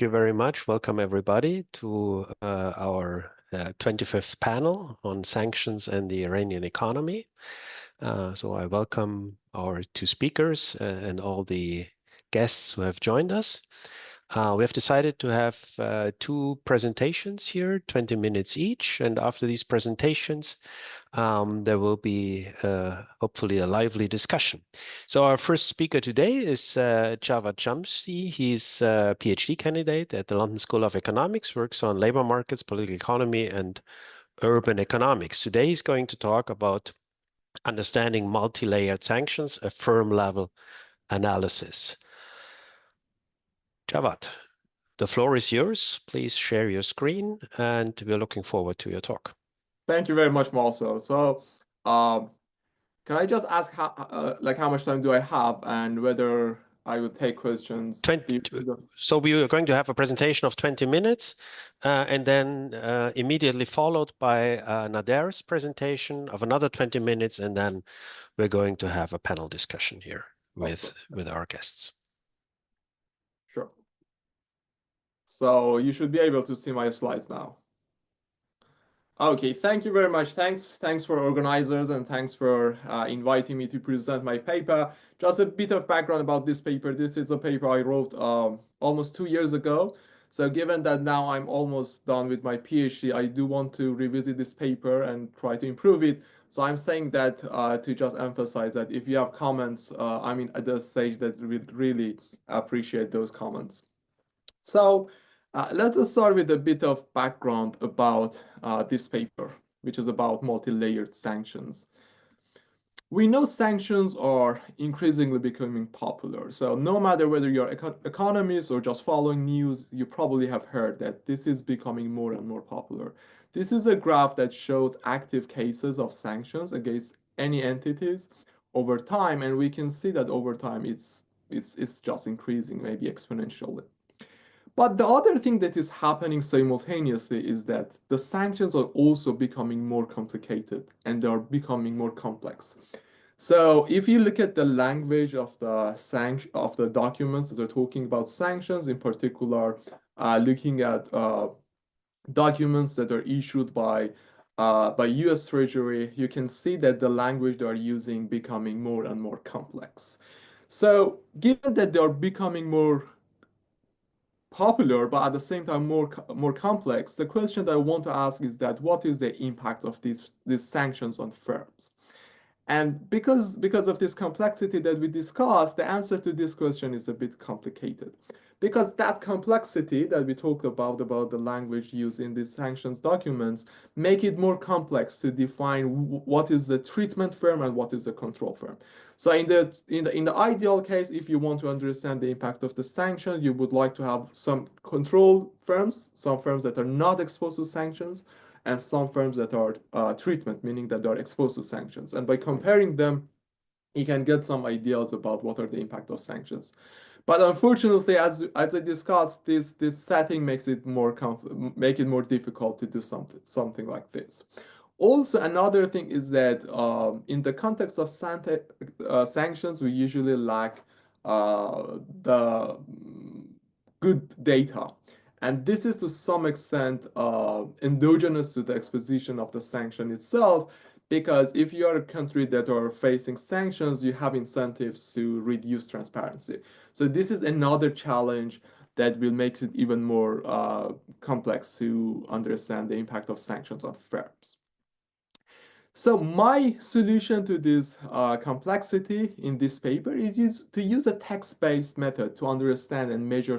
you very much. Welcome everybody to our 25th panel on sanctions and the Iranian economy. So I welcome our two speakers and all the guests who have joined us. We have decided to have two presentations here, 20 minutes each. And after these presentations, there will be hopefully a lively discussion. So our first speaker today is Javad Shamsi. He's a PhD candidate at the London School of Economics, works on labor markets, political economy, and urban economics. Today he's going to talk about understanding multi-layered sanctions, a firm-level analysis. Javad, the floor is yours. Please share your screen, and we're looking forward to your talk. Thank you very much, Marcel. So, can I just ask how much time do I have and whether I would take questions? So we are going to have a presentation of 20 minutes and then immediately followed by Nader's presentation of another 20 minutes, and then we're going to have a panel discussion here with our guests. Sure. So you should be able to see my slides now. Okay, thank you very much. Thanks for organizers, and thanks for inviting me to present my paper. Just a bit of background about this paper. This is a paper I wrote almost 2 years ago. So given that now I'm almost done with my PhD, I do want to revisit this paper and try to improve it. So I'm saying that to just emphasize that if you have comments, at the stage that we'd really appreciate those comments. So let us start with a bit of background about this paper, which is about multi-layered sanctions. We know sanctions are increasingly becoming popular. So no matter whether you're economists or just following news, you probably have heard that this is becoming more and more popular. This is a graph that shows active cases of sanctions against any entities over time, and we can see that over time it's just increasing, maybe exponentially. But the other thing that is happening simultaneously is that the sanctions are also becoming more complicated and they are becoming more complex. So if you look at the language of the documents that are talking about sanctions, in particular, looking at documents that are issued by US Treasury, you can see that the language they are using becoming more and more complex. So given that they are becoming more popular, but at the same time more complex, the question that I want to ask is that what is the impact of these sanctions on firms? And because of this complexity that we discussed, the answer to this question is a bit complicated. Because that complexity that we talked about the language used in these sanctions documents, make it more complex to define what is the treatment firm and what is the control firm. So in the ideal case, if you want to understand the impact of the sanction, you would like to have some control firms, some firms that are not exposed to sanctions, and some firms that are treatment, meaning that they are exposed to sanctions. And by comparing them, you can get some ideas about what are the impact of sanctions. But unfortunately, as I discussed, this setting makes it more difficult to do something like this. Also, another thing is that in the context of sanctions, we usually lack the good data. And this is to some extent endogenous to the exposition of the sanction itself, because if you are a country that are facing sanctions, you have incentives to reduce transparency. So this is another challenge that will make it even more complex to understand the impact of sanctions on firms. So my solution to this complexity in this paper is to use a text-based method to understand and measure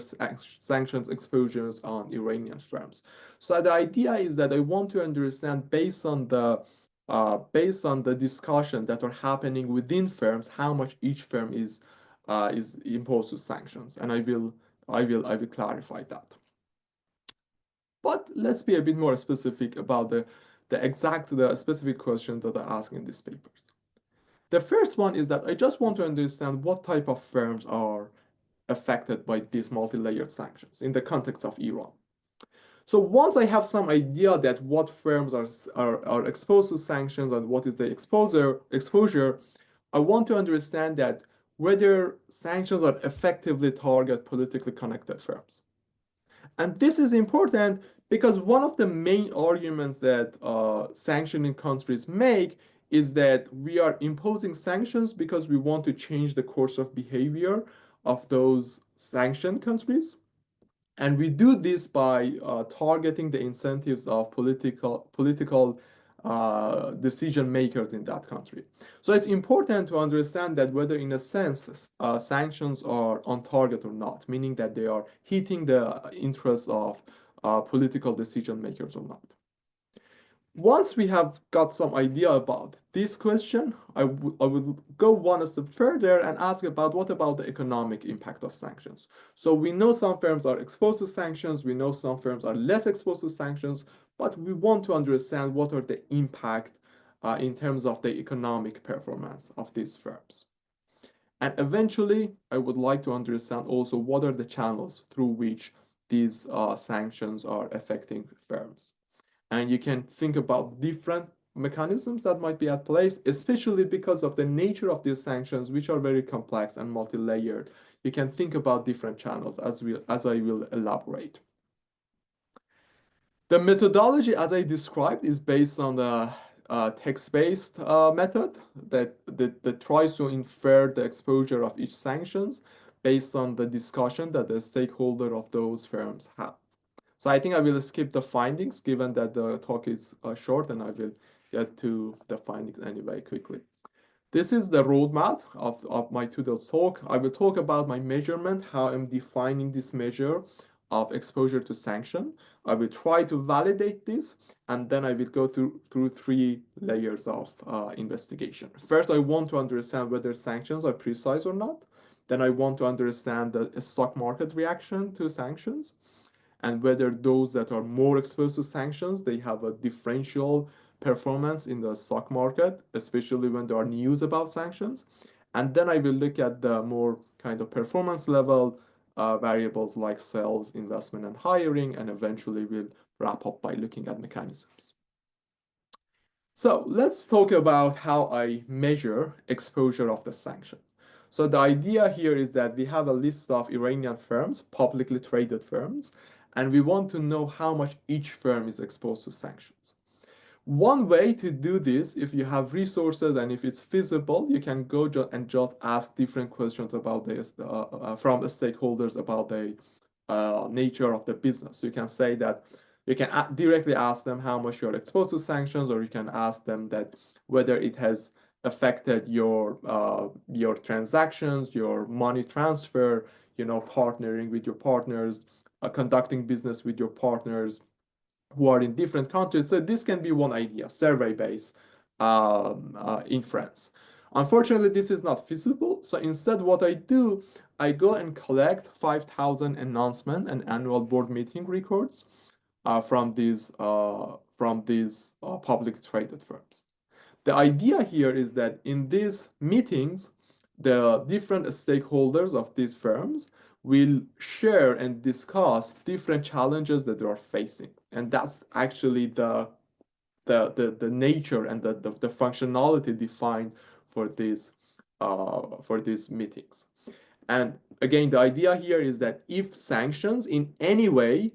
sanctions exposures on Iranian firms. So the idea is that I want to understand based on the discussion that are happening within firms, how much each firm is imposed to sanctions, and I will clarify that. But let's be a bit more specific about the specific questions that I ask in this paper. The first one is that I just want to understand what type of firms are affected by these multi-layered sanctions in the context of Iran. So once I have some idea that what firms are exposed to sanctions and what is the exposure, I want to understand that whether sanctions are effectively target politically connected firms. And this is important because one of the main arguments that sanctioning countries make is that we are imposing sanctions because we want to change the course of behavior of those sanctioned countries. And we do this by targeting the incentives of political decision makers in that country. So it's important to understand that whether, in a sense, sanctions are on target or not, meaning that they are hitting the interests of political decision makers or not. Once we have got some idea about this question, I would go one step further and ask about what about the economic impact of sanctions. So we know some firms are exposed to sanctions, we know some firms are less exposed to sanctions, but we want to understand what are the impact in terms of the economic performance of these firms. And eventually, I would like to understand also what are the channels through which these sanctions are affecting firms. And you can think about different mechanisms that might be at place, especially because of the nature of these sanctions, which are very complex and multi-layered. You can think about different channels as I will elaborate. The methodology, as I described, is based on the text-based method that tries to infer the exposure of each sanctions based on the discussion that the stakeholder of those firms have. So I think I will skip the findings given that the talk is short, and I will get to the findings anyway quickly. This is the roadmap of my today's talk. I will talk about my measurement, how I'm defining this measure of exposure to sanction. I will try to validate this, and then I will go through three layers of investigation. First, I want to understand whether sanctions are precise or not. Then I want to understand the stock market reaction to sanctions, and whether those that are more exposed to sanctions, they have a differential performance in the stock market, especially when there are news about sanctions. And then I will look at the more kind of performance level variables like sales, investment, and hiring, and eventually we'll wrap up by looking at mechanisms. So let's talk about how I measure exposure of the sanction. So the idea here is that we have a list of Iranian firms, publicly traded firms, and we want to know how much each firm is exposed to sanctions. One way to do this, if you have resources and if it's feasible, you can go and just ask different questions about this from the stakeholders about the nature of the business. You can say that you can directly ask them how much you're exposed to sanctions, or you can ask them that whether it has affected your transactions, your money transfer, partnering with your partners, conducting business with your partners who are in different countries. So this can be one idea, survey-based inference. Unfortunately, this is not feasible. So instead, what I do, I go and collect 5,000 announcement and annual board meeting records from these public traded firms. The idea here is that in these meetings, the different stakeholders of these firms will share and discuss different challenges that they are facing. And that's actually the nature and the functionality defined for these meetings. And again, the idea here is that if sanctions in any way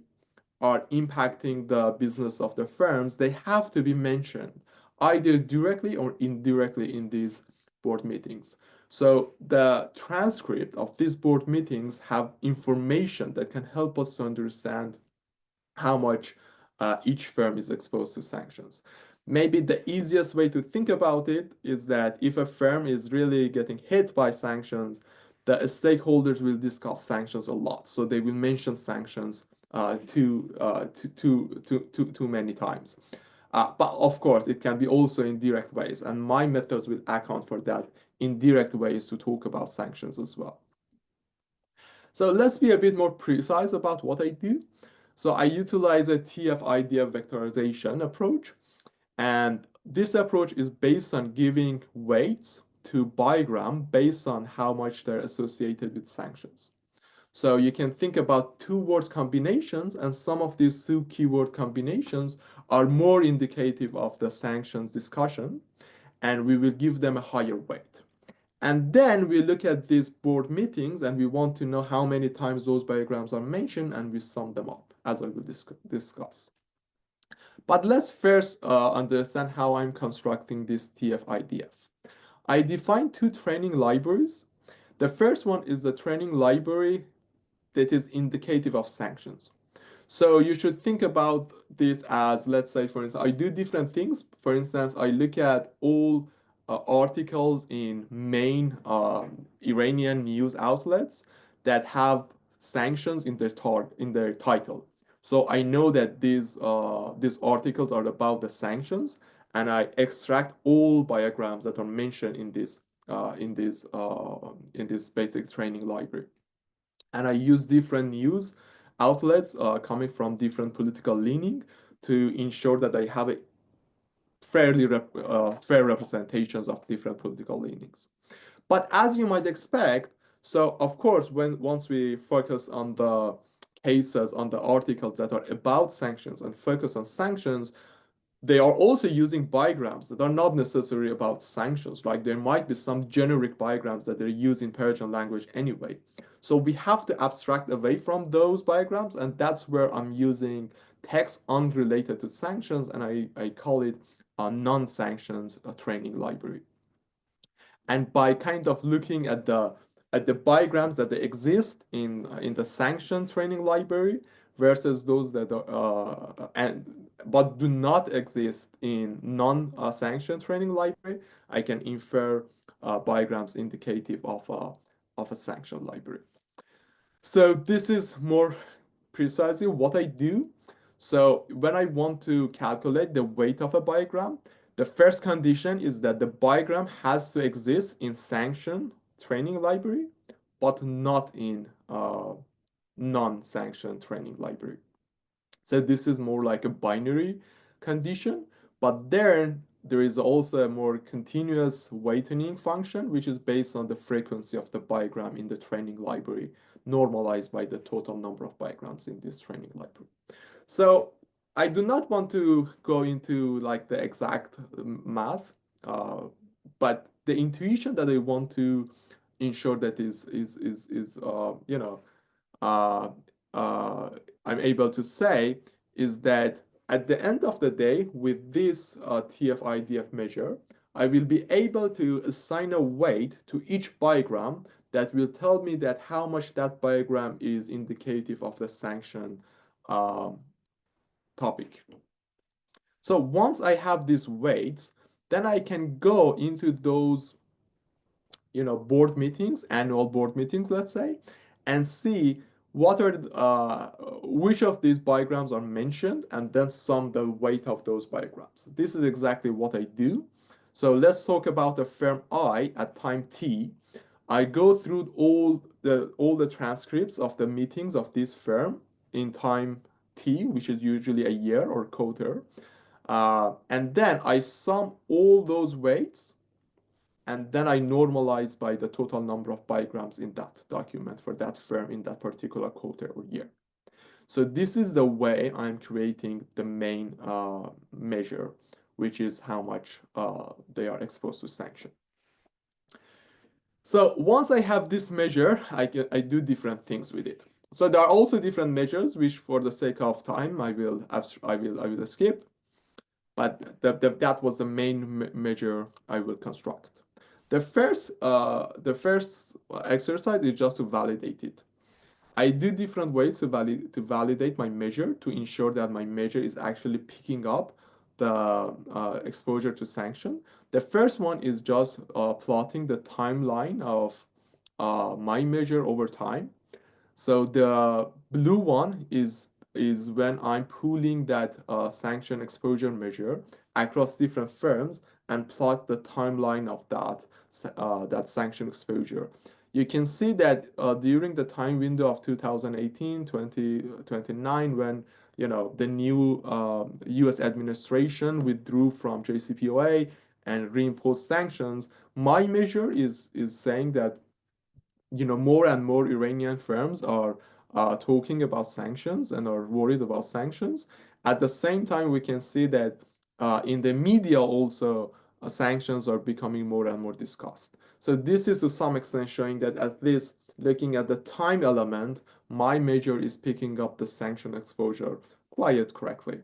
are impacting the business of the firms, they have to be mentioned either directly or indirectly in these board meetings. So the transcript of these board meetings have information that can help us to understand how much each firm is exposed to sanctions. Maybe the easiest way to think about it is that if a firm is really getting hit by sanctions, the stakeholders will discuss sanctions a lot. So they will mention sanctions too many times. But of course, it can be also in direct ways, and my methods will account for that indirect ways to talk about sanctions as well. So let's be a bit more precise about what I do. So I utilize a TF-IDF vectorization approach, and this approach is based on giving weights to bigram based on how much they're associated with sanctions. So you can think about two word combinations, and some of these two keyword combinations are more indicative of the sanctions discussion, and we will give them a higher weight. And then we look at these board meetings and we want to know how many times those biograms are mentioned, and we sum them up, as I will discuss. But let's first understand how I'm constructing this TF-IDF. I define two training libraries. The first one is the training library that is indicative of sanctions. So you should think about this as, let's say, for instance, I do different things. For instance, I look at all articles in main Iranian news outlets that have sanctions in their title. So I know that these articles are about the sanctions, and I extract all biograms that are mentioned in this basic training library. And I use different news outlets coming from different political leaning to ensure that I have a fair representations of different political leanings. But as you might expect, so of course, once we focus on the cases, on the articles that are about sanctions and focus on sanctions, they are also using bigrams that are not necessarily about sanctions. Like there might be some generic bigrams that they use in Persian language anyway. So we have to abstract away from those bigrams, and that's where I'm using text unrelated to sanctions, and I call it a non-sanctions training library. And by kind of looking at the bigrams that exist in the sanction training library versus those that are but do not exist in non-sanction training library, I can infer bigrams indicative of a sanction library. So this is more precisely what I do. So when I want to calculate the weight of a bigram, the first condition is that the bigram has to exist in sanction training library, but not in non-sanction training library. So this is more like a binary condition, but then there is also a more continuous weighting function, which is based on the frequency of the bigram in the training library, normalized by the total number of bigrams in this training library. So I do not want to go into like the exact math, but the intuition that I want to ensure that you know uh, I'm able to say is that at the end of the day, with this TF-IDF measure, I will be able to assign a weight to each bigram that will tell me that how much that bigram is indicative of the sanction topic. So once I have these weights, then I can go into those, board meetings, annual board meetings, let's say, and see what are which of these bigrams are mentioned, and then sum the weight of those bigrams. This is exactly what I do. So let's talk about the firm I at time t. I go through all the transcripts of the meetings of this firm in time t, which is usually a year or quarter, and then I sum all those weights, and then I normalize by the total number of bigrams in that document for that firm in that particular quarter or year. So this is the way I'm creating the main measure, which is how much they are exposed to sanction. So once I have this measure, I do different things with it. So there are also different measures, which for the sake of time, I will skip. But that was the main measure I will construct. The first exercise is just to validate it. I do different ways to validate my measure to ensure that my measure is actually picking up the exposure to sanction. The first one is just plotting the timeline of my measure over time. So the blue one is when I'm pooling that sanction exposure measure across different firms and plot the timeline of that sanction exposure. You can see that during the time window of 2018, 2029, when the new U.S. administration withdrew from JCPOA and reimposed sanctions, my measure is saying that more and more Iranian firms are talking about sanctions and are worried about sanctions. At the same time, we can see that in the media also sanctions are becoming more and more discussed. So this is to some extent showing that at least looking at the time element, my measure is picking up the sanction exposure quite correctly.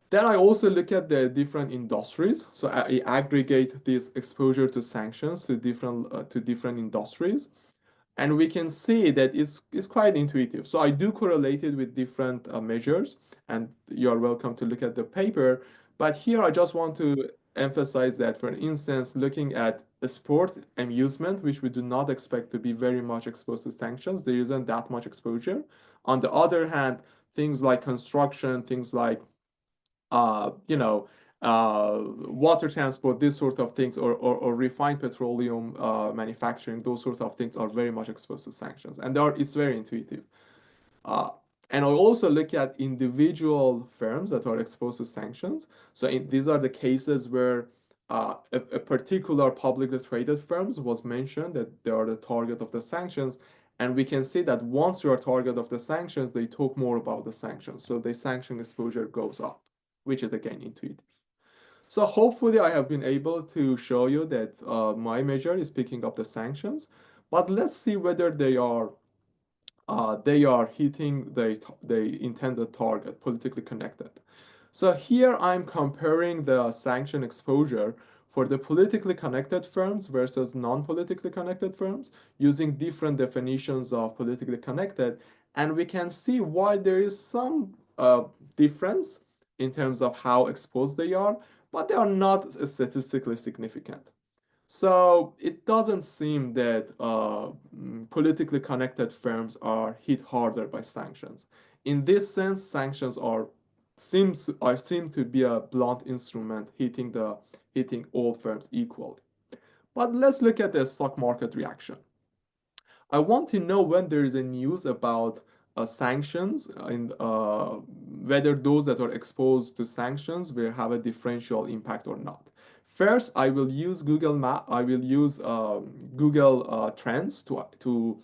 Then I also look at the different industries. So I aggregate this exposure to sanctions to different industries. And we can see that it's quite intuitive. So I do correlate it with different measures, and you're welcome to look at the paper. But here I just want to emphasize that, for instance, looking at sport amusement, which we do not expect to be very much exposed to sanctions, there isn't that much exposure. On the other hand, things like construction, things like you know, water transport, these sort of things, or refined petroleum manufacturing, those sort of things are very much exposed to sanctions, and it's very intuitive. Uh, and I also look at individual firms that are exposed to sanctions. So these are the cases where a particular publicly traded firms was mentioned that they are the target of the sanctions. And we can see that once you are target of the sanctions, they talk more about the sanctions. So the sanction exposure goes up, which is again intuitive. So hopefully I have been able to show you that my measure is picking up the sanctions, but let's see whether they are hitting the intended target, politically connected. So here I'm comparing the sanction exposure for the politically connected firms versus non-politically connected firms using different definitions of politically connected. And we can see why there is some difference in terms of how exposed they are, but they are not statistically significant. So it doesn't seem that politically connected firms are hit harder by sanctions. In this sense, sanctions seem to be a blunt instrument hitting all firms equally. But let's look at the stock market reaction. I want to know when there is a news about sanctions and whether those that are exposed to sanctions will have a differential impact or not. First, I will use Google Map. I will use Google Trends to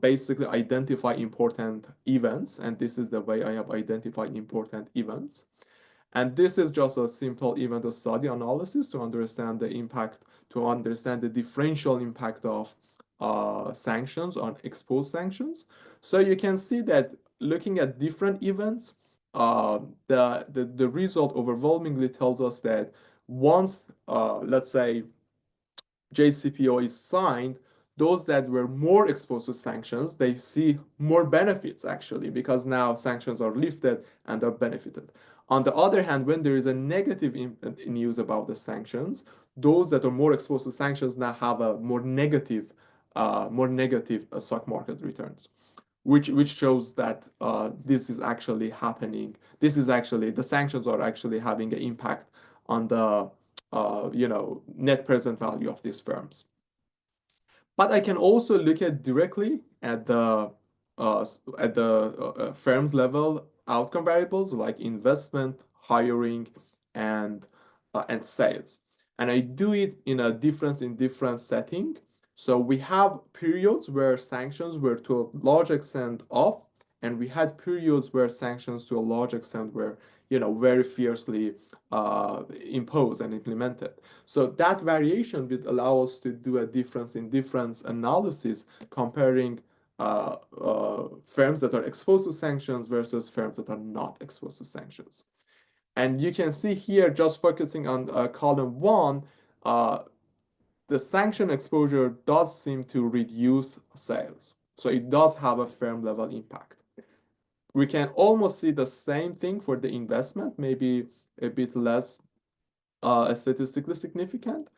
basically identify important events, and this is the way I have identified important events. And this is just a simple event study analysis to understand the impact, to understand the differential impact of sanctions on exposed sanctions. So you can see that looking at different events, the result overwhelmingly tells us that once, let's say, JCPO is signed, those that were more exposed to sanctions, they see more benefits actually, because now sanctions are lifted and are benefited. On the other hand, when there is a negative news about the sanctions, those that are more exposed to sanctions now have a more negative stock market returns, which shows that this is actually happening. This is actually, the sanctions are actually having an impact on the net present value of these firms. But I can also look at directly at the firm's level outcome variables like investment, hiring, and sales. And I do it in a different setting. So we have periods where sanctions were to a large extent off, and we had periods where sanctions to a large extent were, very fiercely imposed and implemented. So that variation would allow us to do a difference in difference analysis, comparing firms that are exposed to sanctions versus firms that are not exposed to sanctions. And you can see here, just focusing on column 1, the sanction exposure does seem to reduce sales. So it does have a firm level impact. We can almost see the same thing for the investment, maybe a bit less statistically significant.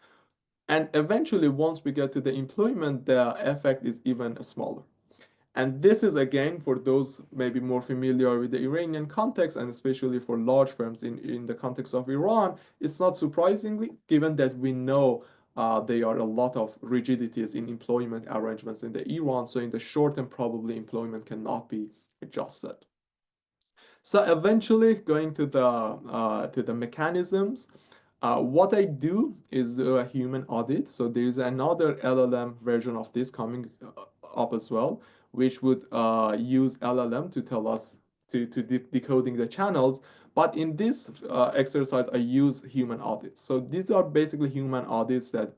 And eventually, once we get to the employment, the effect is even smaller. And this is again for those maybe more familiar with the Iranian context, and especially for large firms in the context of Iran, it's not surprisingly, given that we know there are a lot of rigidities in employment arrangements in the Iran. So in the short term, probably employment cannot be adjusted. So eventually, going to the mechanisms, what I do is do a human audit. So there is another LLM version of this coming up as well, which would use LLM to tell us to decoding the channels. But in this exercise, I use human audits. So these are basically human audits that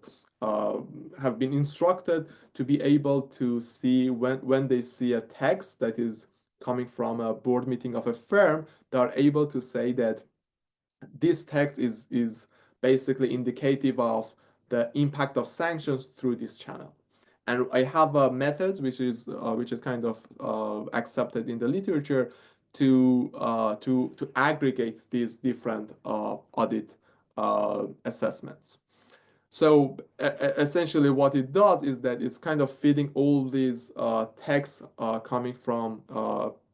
have been instructed to be able to see when they see a text that is coming from a board meeting of a firm, they are able to say that this text is basically indicative of the impact of sanctions through this channel. And I have a method which is kind of accepted in the literature to aggregate these different audit assessments. So essentially what it does is that it's kind of feeding all these texts coming from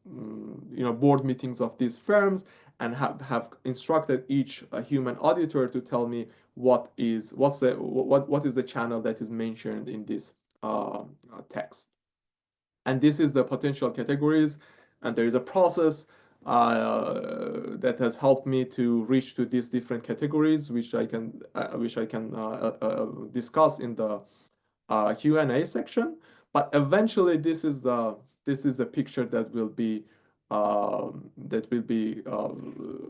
board meetings of these firms, and have instructed each human auditor to tell me what is the channel that is mentioned in this text. And this is the potential categories, and there is a process that has helped me to reach to these different categories, which I can discuss in the Q&A section. But eventually, this is the picture that will be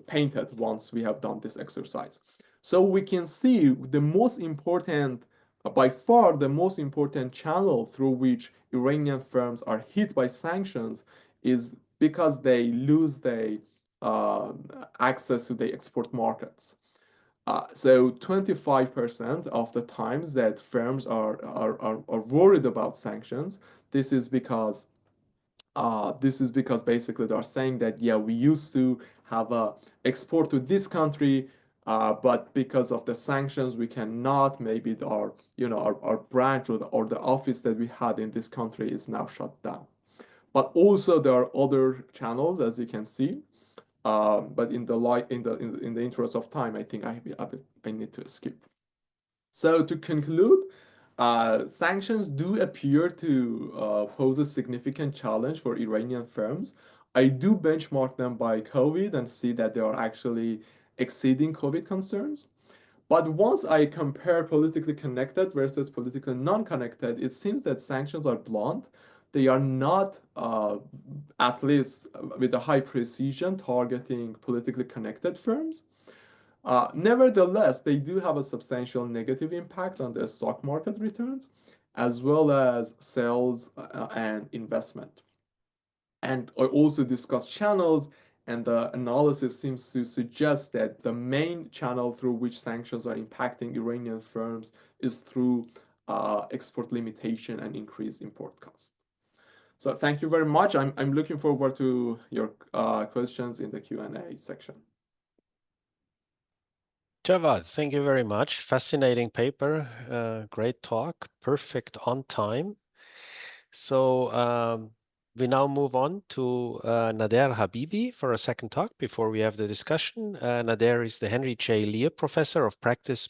painted once we have done this exercise. So we can see the most important, by far the most important channel through which Iranian firms are hit by sanctions is because they lose their access to the export markets. So 25% of the times that firms are worried about sanctions, this is because basically they are saying that, yeah, we used to have a export to this country, but because of the sanctions, we cannot. Maybe our branch or the office that we had in this country is now shut down. But also there are other channels, as you can see. But in the interest of time, I think I need to skip. So to conclude, sanctions do appear to pose a significant challenge for Iranian firms. I do benchmark them by COVID and see that they are actually exceeding COVID concerns. But once I compare politically connected versus politically non-connected, it seems that sanctions are blunt. They are not, at least with a high precision, targeting politically connected firms. Nevertheless, they do have a substantial negative impact on the stock market returns, as well as sales and investment. And I also discussed channels, and the analysis seems to suggest that the main channel through which sanctions are impacting Iranian firms is through export limitation and increased import costs. So thank you very much. I'm looking forward to your questions in the Q&A section. Javad, thank you very much. Fascinating paper, great talk, perfect on time. So we now move on to Nader Habibi for a second talk before we have the discussion. Nader is the Henry J. Lear Professor of Practice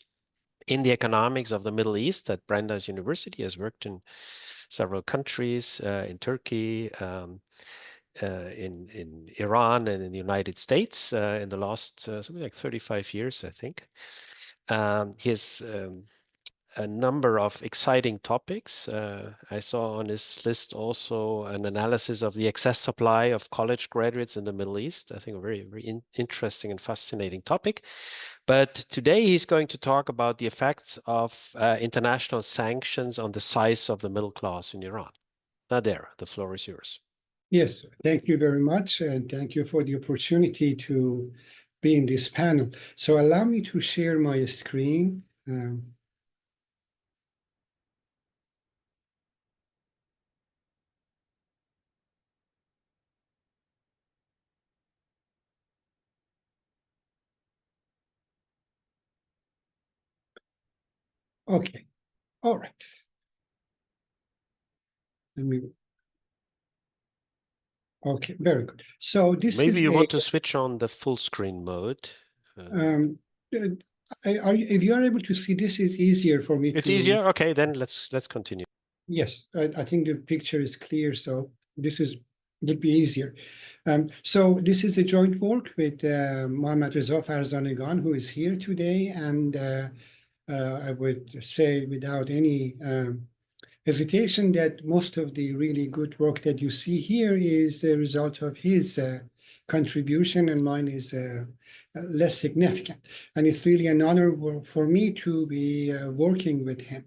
in the Economics of the Middle East at Brandeis University. He has worked in several countries, in Turkey, in Iran, and in the United States in the last something like 35 years, I think. He has a number of exciting topics. I saw on his list also an analysis of the excess supply of college graduates in the Middle East. I think a very, very interesting and fascinating topic. But today he's going to talk about the effects of international sanctions on the size of the middle class in Iran. Nader, the floor is yours. Yes, thank you very much, and thank you for the opportunity to be in this panel. So allow me to share my screen. Okay, all right. Let me. Okay, very good. So this Maybe is you want to switch on the full screen mode. If you are able to see, this is easier for me. It's easier. Okay, then let's continue. Yes, I think the picture is clear, so this would be easier. So this is a joint work with Mohammad Reza Farzaneghan, who is here today, and I would say without any hesitation that most of the really good work that you see here is a result of his contribution, and mine is less significant. And it's really an honor for me to be working with him.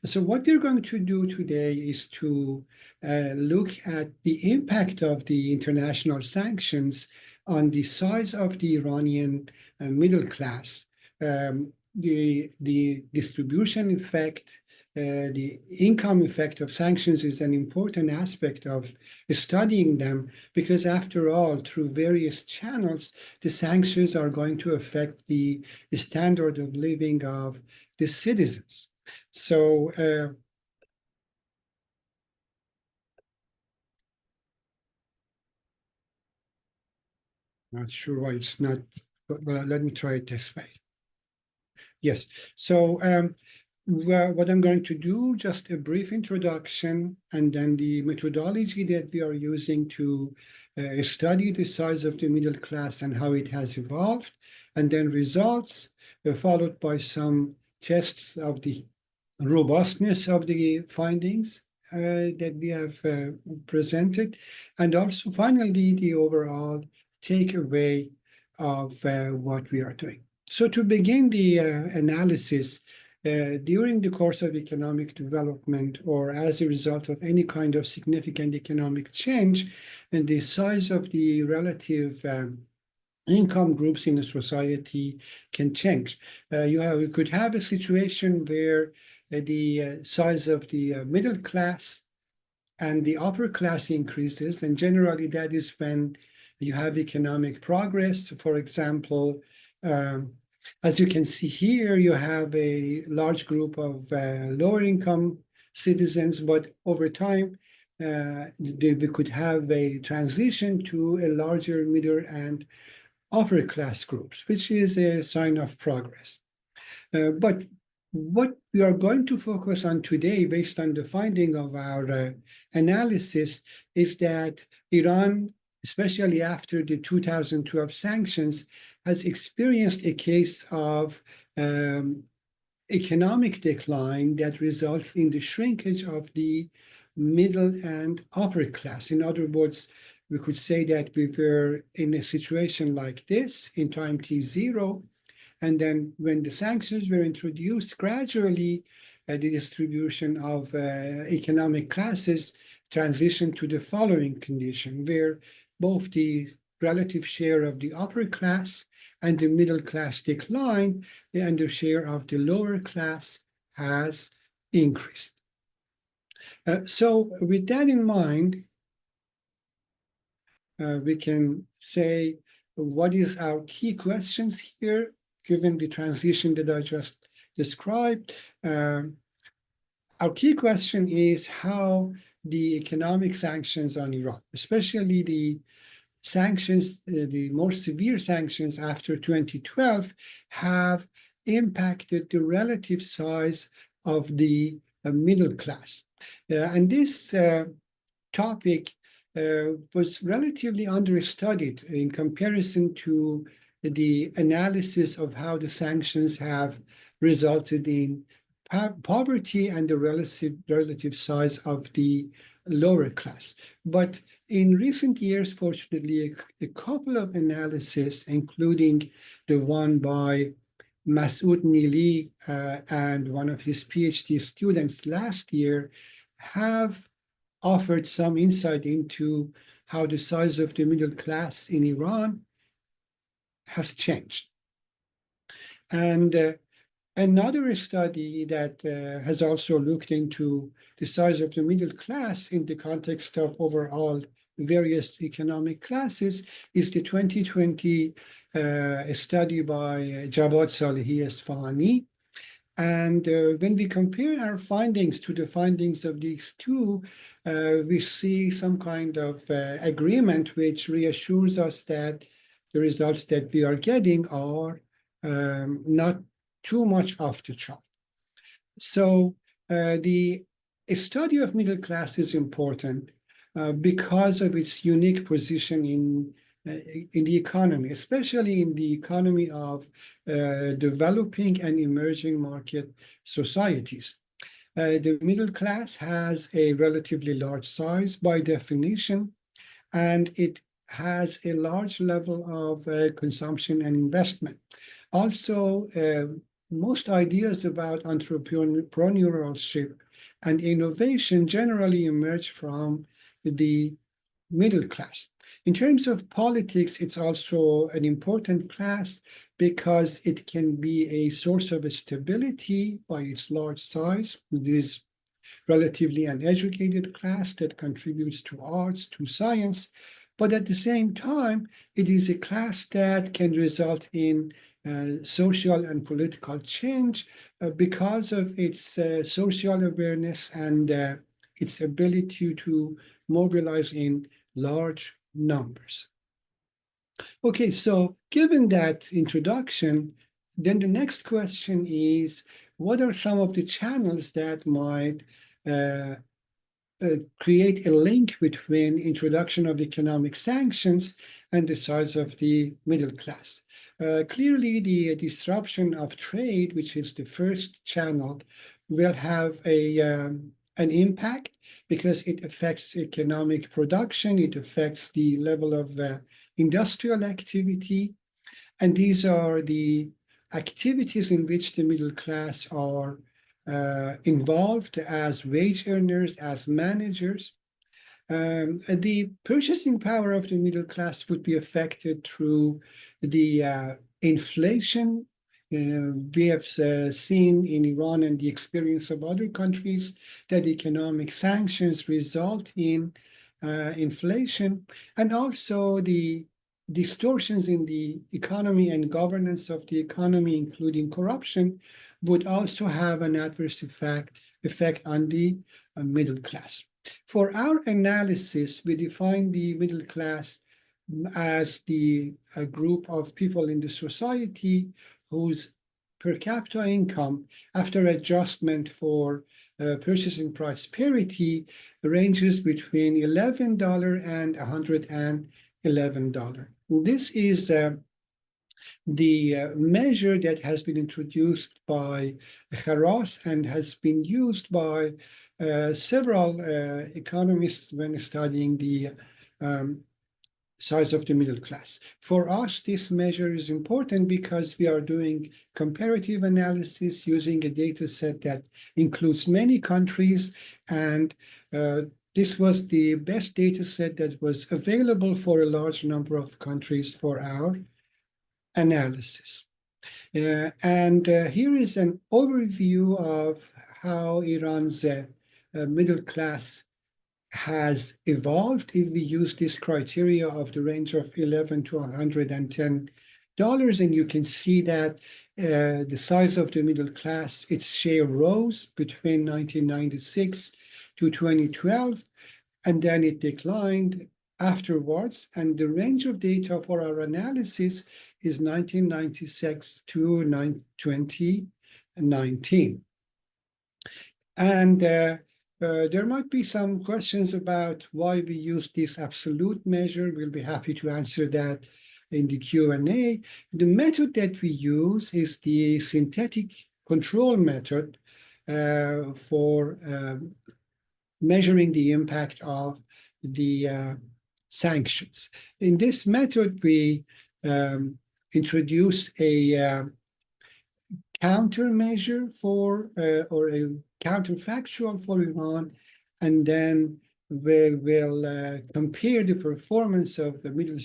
So what we're going to do today is to look at the impact of the international sanctions on the size of the Iranian middle class, the distribution effect, the income effect of sanctions is an important aspect of studying them, because after all, through various channels, the sanctions are going to affect the standard of living of the citizens. So not sure why it's not, but let me try it this way. Yes, so what I'm going to do, just a brief introduction, and then the methodology that we are using to study the size of the middle class and how it has evolved, and then results, followed by some tests of the robustness of the findings that we have presented, and also finally the overall takeaway of what we are doing. So to begin the analysis, during the course of economic development or as a result of any kind of significant economic change, and the size of the relative income groups in a society can change. You could have a situation where the size of the middle class and the upper class increases, and generally that is when you have economic progress. For example, as you can see here, you have a large group of lower income citizens, but over time, we could have a transition to a larger middle and upper class groups, which is a sign of progress. But what we are going to focus on today, based on the finding of our analysis, is that Iran, especially after the 2012 sanctions, has experienced a case of economic decline that results in the shrinkage of the middle and upper class. In other words, we could say that we were in a situation like this in time t0, and then when the sanctions were introduced, gradually the distribution of economic classes transitioned to the following condition, where both the relative share of the upper class and the middle class declined, and the share of the lower class has increased. So with that in mind, we can say, what is our key questions here, given the transition that I just described? Our key question is how the economic sanctions on Iran, especially the sanctions, the more severe sanctions after 2012, have impacted the relative size of the middle class. And this topic was relatively understudied in comparison to the analysis of how the sanctions have resulted in poverty and the relative size of the lower class. But in recent years, fortunately, a couple of analyses, including the one by Masoud Nili and one of his PhD students last year, have offered some insight into how the size of the middle class in Iran has changed. And another study that has also looked into the size of the middle class in the context of overall various economic classes is the 2020 study by Javad Salehi Esfahani. And when we compare our findings to the findings of these two, we see some kind of agreement which reassures us that the results that we are getting are not too much off the chart. So the study of middle class is important because of its unique position in the economy, especially in the economy of developing and emerging market societies. The middle class has a relatively large size by definition, and it has a large level of consumption and investment. Also, most ideas about entrepreneurship and innovation generally emerge from the middle class. In terms of politics, it's also an important class because it can be a source of stability by its large size. It is relatively uneducated class that contributes to arts, to science, but at the same time, it is a class that can result in social and political change because of its social awareness and its ability to mobilize in large numbers. Okay, so given that introduction, then the next question is, what are some of the channels that might create a link between introduction of economic sanctions and the size of the middle class? Clearly, the disruption of trade, which is the first channel, will have an impact because it affects economic production, it affects the level of industrial activity, and these are the activities in which the middle class are involved as wage earners, as managers. The purchasing power of the middle class would be affected through the inflation. We have seen in Iran and the experience of other countries that economic sanctions result in inflation, and also the distortions in the economy and governance of the economy, including corruption, would also have an adverse effect on the middle class. For our analysis, we define the middle class as the group of people in the society whose per capita income, after adjustment for purchasing price parity, ranges between $11 and $111. This is the measure that has been introduced by Kharas and has been used by several economists when studying the size of the middle class. For us, this measure is important because we are doing comparative analysis using a data set that includes many countries, and this was the best data set that was available for a large number of countries for our analysis. Here is an overview of how Iran's middle class has evolved if we use this criteria of the range of $11 to $110. And you can see that the size of the middle class, its share rose between 1996 to 2012, and then it declined afterwards. And the range of data for our analysis is 1996 to 2019. And there might be some questions about why we use this absolute measure. We'll be happy to answer that in the Q&A. The method that we use is the synthetic control method for measuring the impact of the sanctions. In this method, we introduce a countermeasure for or a counterfactual for Iran, and then we'll compare the performance of the middle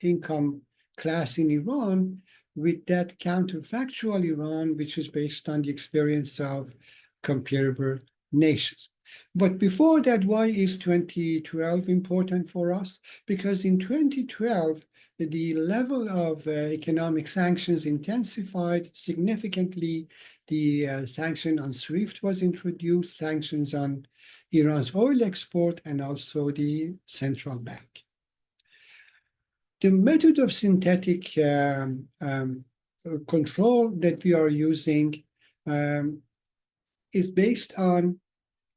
income class in Iran with that counterfactual Iran, which is based on the experience of comparable nations. But before that, why is 2012 important for us? Because in 2012, the level of economic sanctions intensified significantly. The sanction on SWIFT was introduced, sanctions on Iran's oil export, and also the central bank. The method of synthetic control that we are using is based on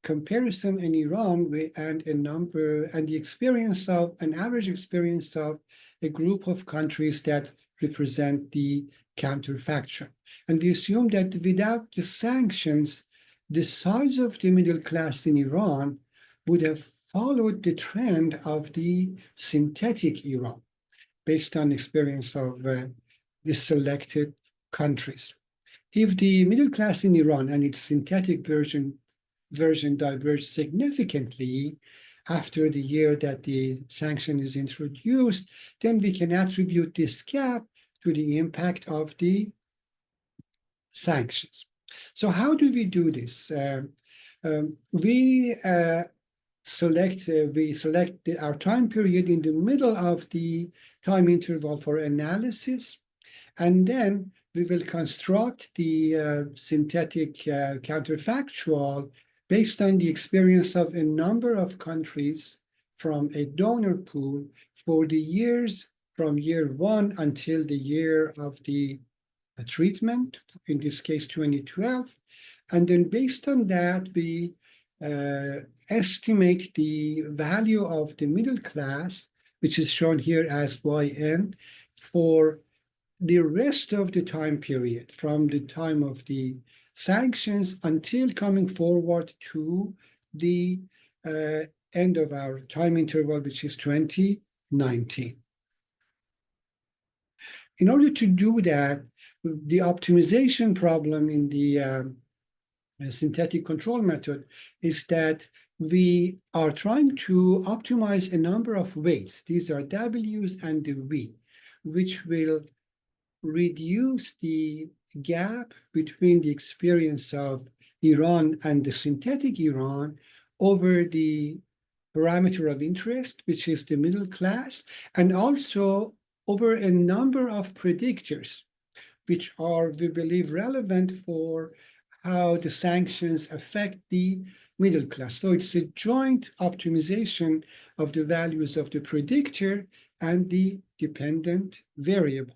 comparison in Iran and the experience of an average experience of a group of countries that represent the counterfactual. And we assume that without the sanctions, the size of the middle class in Iran would have followed the trend of the synthetic Iran based on experience of the selected countries. if the middle class in Iran and its synthetic version diverge significantly after the year that the sanction is introduced, then we can attribute this gap to the impact of the sanctions. So how do we do this? We select our time period in the middle of the time interval for analysis, and then we will construct the synthetic counterfactual based on the experience of a number of countries from a donor pool for the years from year 1 until the year of the treatment, in this case 2012. And then based on that, we estimate the value of the middle class, which is shown here as yn, for the rest of the time period, from the time of the sanctions until coming forward to the end of our time interval, which is 2019. In order to do that, the optimization problem in the synthetic control method is that we are trying to optimize a number of weights. These are W's and the V, which will reduce the gap between the experience of Iran and the synthetic Iran over the parameter of interest, which is the middle class, and also over a number of predictors, which are, we believe, relevant for how the sanctions affect the middle class. So it's a joint optimization of the values of the predictor and the dependent variable.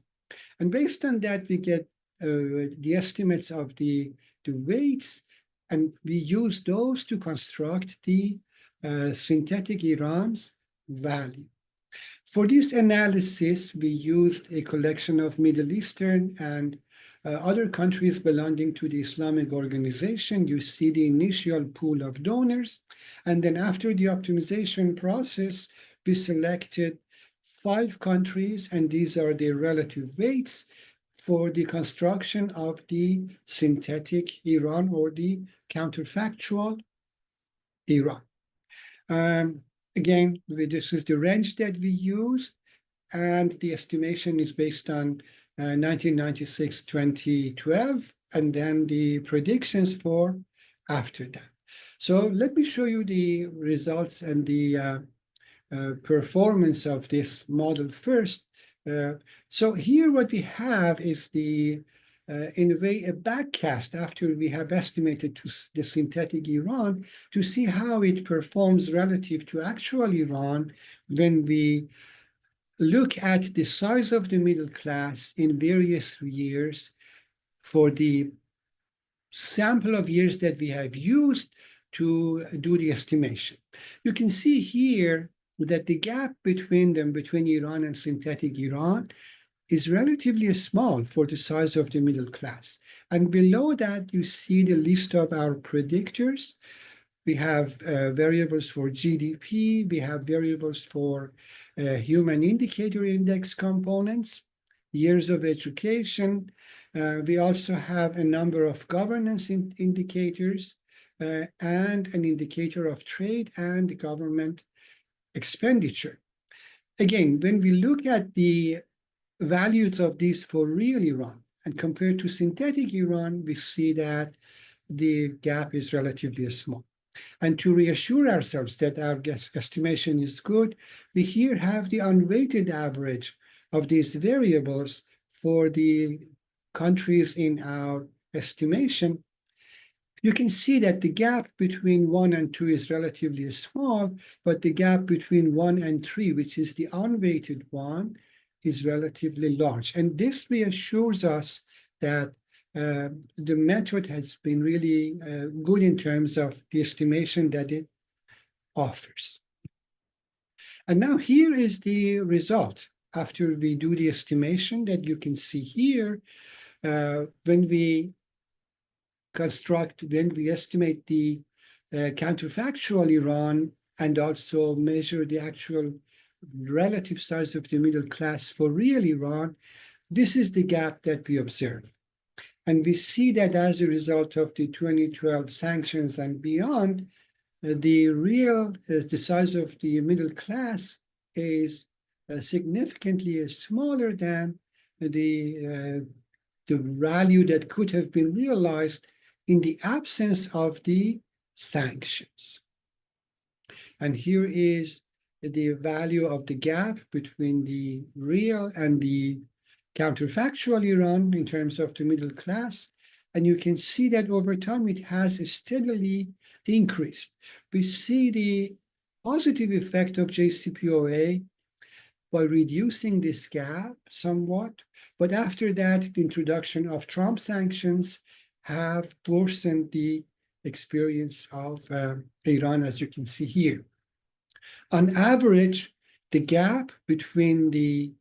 And based on that, we get the estimates of the weights, and we use those to construct the synthetic Iran's value. For this analysis, we used a collection of Middle Eastern and other countries belonging to the Islamic organization. You see the initial pool of donors. And then after the optimization process, we selected 5 countries, and these are their relative weights for the construction of the synthetic Iran or the counterfactual Iran. Again, this is the range that we used, and the estimation is based on 1996-2012, and then the predictions for after that. So let me show you the results and the performance of this model first. So here what we have is the, in a way, a backcast after we have estimated the synthetic Iran to see how it performs relative to actual Iran when we look at the size of the middle class in various years for the sample of years that we have used to do the estimation. You can see here that the gap between them, between Iran and synthetic Iran, is relatively small for the size of the middle class. And below that, you see the list of our predictors. We have variables for GDP. We have variables for human indicator index components, years of education. We also have a number of governance indicators and an indicator of trade and government expenditure. Again, when we look at the values of these for real Iran and compared to synthetic Iran, we see that the gap is relatively small. And to reassure ourselves that our estimation is good, we here have the unweighted average of these variables for the countries in our estimation. You can see that the gap between 1 and 2 is relatively small, but the gap between 1 and 3, which is the unweighted one, is relatively large. And this reassures us that the method has been really good in terms of the estimation that it offers. And now here is the result after we do the estimation that you can see here. When we estimate the counterfactual Iran and also measure the actual relative size of the middle class for real Iran, this is the gap that we observe. And we see that as a result of the 2012 sanctions and beyond, the size of the middle class is significantly smaller than the value that could have been realized in the absence of the sanctions. And here is the value of the gap between the real and the counterfactual Iran in terms of the middle class. And you can see that over time it has steadily increased. We see the positive effect of JCPOA by reducing this gap somewhat. But after that, the introduction of Trump sanctions have worsened the experience of Iran, as you can see here. On average, the gap between the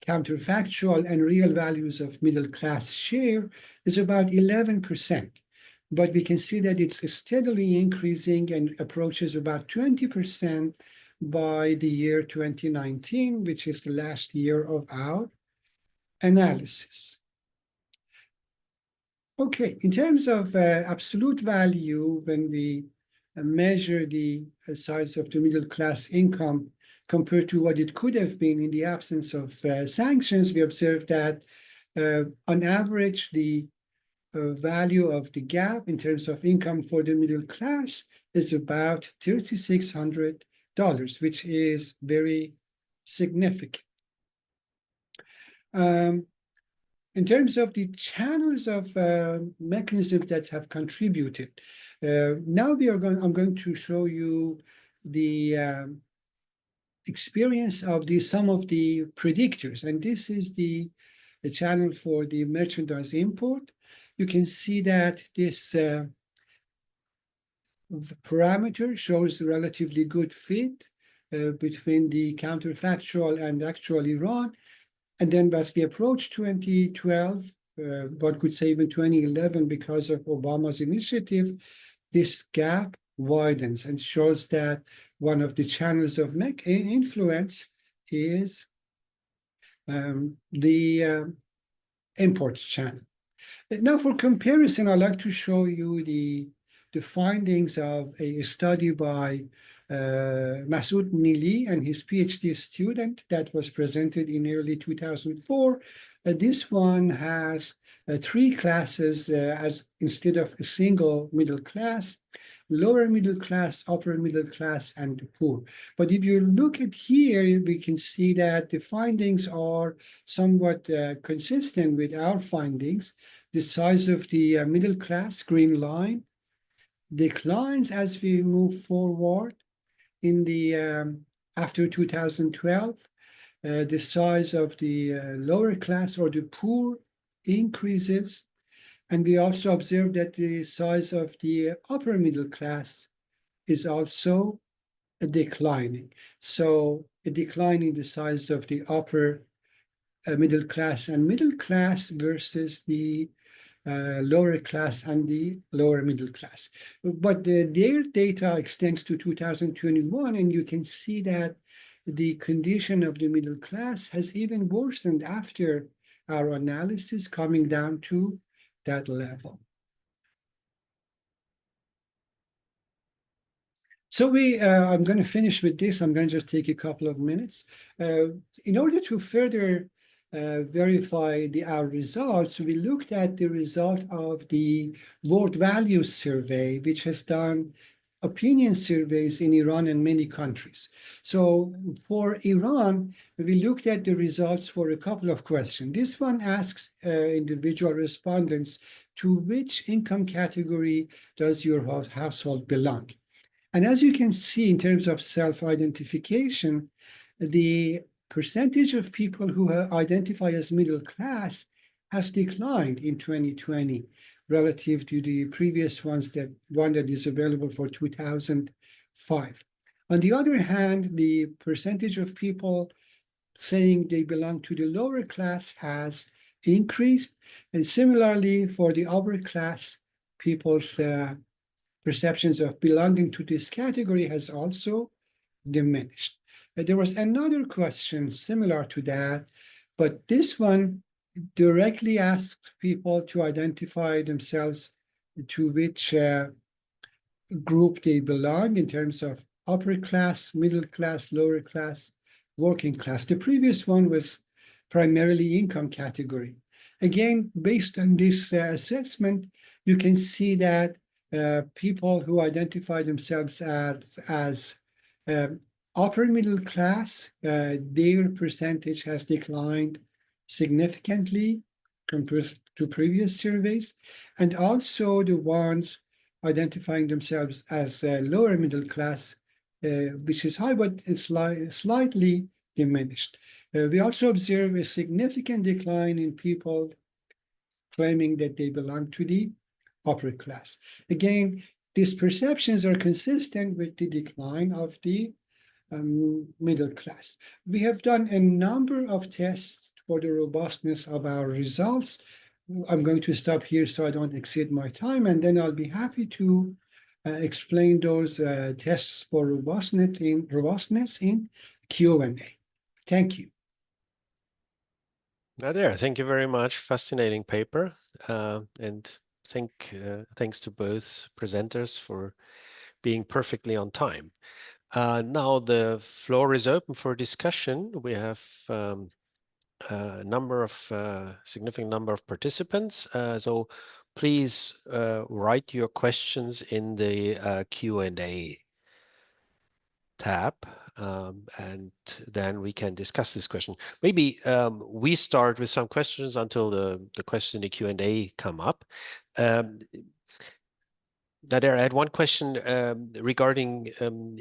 counterfactual and real values of middle class share is about 11%. But we can see that it's steadily increasing and approaches about 20% by the year 2019, which is the last year of our analysis. Okay, in terms of absolute value, when we measure the size of the middle class income compared to what it could have been in the absence of sanctions, we observe that on average, the value of the gap in terms of income for the middle class is about $3,600, which is very significant. In terms of the channels of mechanisms that have contributed, now I'm going to show you the experience of some of the predictors, and this is the channel for the merchandise import. You can see that this parameter shows a relatively good fit between the counterfactual and actual Iran. And then as we approach 2012, one could say even 2011, because of Obama's initiative, this gap widens and shows that one of the channels of influence is the import channel. Now, for comparison, I'd like to show you the findings of a study by Masoud Nili and his PhD student that was presented in early 2004. This one has three classes as instead of a single middle class: lower middle class, upper middle class, and the poor. But if you look at here, we can see that the findings are somewhat consistent with our findings. The size of the middle class, green line, declines as we move forward. In the after 2012, the size of the lower class or the poor increases. And we also observe that the size of the upper middle class is also declining. So a decline in the size of the upper middle class and middle class versus the lower class and the lower middle class. But their data extends to 2021, and you can see that the condition of the middle class has even worsened after our analysis, coming down to that level. So I'm going to finish with this. I'm going to just take a couple of minutes. In order to further verify our results, we looked at the result of the World Values Survey, which has done opinion surveys in Iran and many countries. So for Iran, we looked at the results for a couple of questions. This one asks individual respondents, to which income category does your household belong? And as you can see, in terms of self-identification, the percentage of people who identify as middle class has declined in 2020 relative to the previous one that is available for 2005. On the other hand, the percentage of people saying they belong to the lower class has increased. And similarly, for the upper class, people's perceptions of belonging to this category has also diminished. There was another question similar to that, but this one directly asked people to identify themselves to which group they belong in terms of upper class, middle class, lower class, working class. The previous one was primarily income category. Again, based on this assessment, you can see that people who identify themselves as upper middle class, their percentage has declined significantly compared to previous surveys. And also the ones identifying themselves as lower middle class, which is high, but it's slightly diminished. We also observe a significant decline in people claiming that they belong to the upper class. Again, these perceptions are consistent with the decline of the middle class. We have done a number of tests for the robustness of our results. I'm going to stop here so I don't exceed my time, and then I'll be happy to explain those tests for robustness in Q&A. Thank you. Nader, thank you very much. Fascinating paper. And thanks to both presenters for being perfectly on time. Now the floor is open for discussion. We have a significant number of participants. So please write your questions in the Q&A tab, and then we can discuss this question. Maybe we start with some questions until the question in the Q&A come up. Nader, I had one question regarding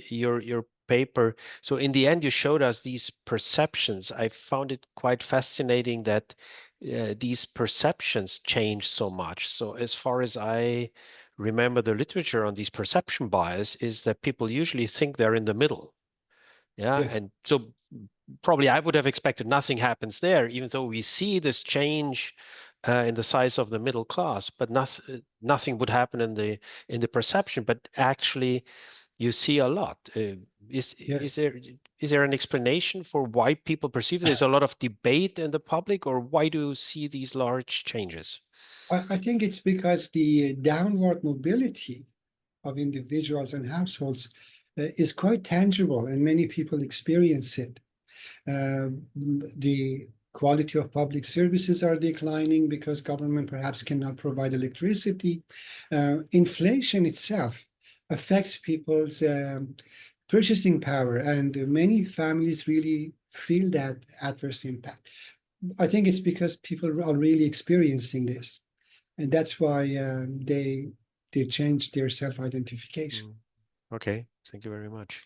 your paper. So in the end, you showed us these perceptions. I found it quite fascinating that these perceptions change so much. So as far as I remember, the literature on these perception bias is that people usually think they're in the middle. Yeah, Yes. and so probably I would have expected nothing happens there, even though we see this change in the size of the middle class, but nothing would happen in the perception. But actually, you see a lot. Is there an explanation for why people perceive it? There's a lot of debate in the public, or why do you see these large changes? I think it's because the downward mobility of individuals and households is quite tangible, and many people experience it. The quality of public services are declining because government perhaps cannot provide electricity. Inflation itself affects people's purchasing power, and many families really feel that adverse impact. I think it's because people are really experiencing this, and that's why they change their self-identification. Okay, thank you very much.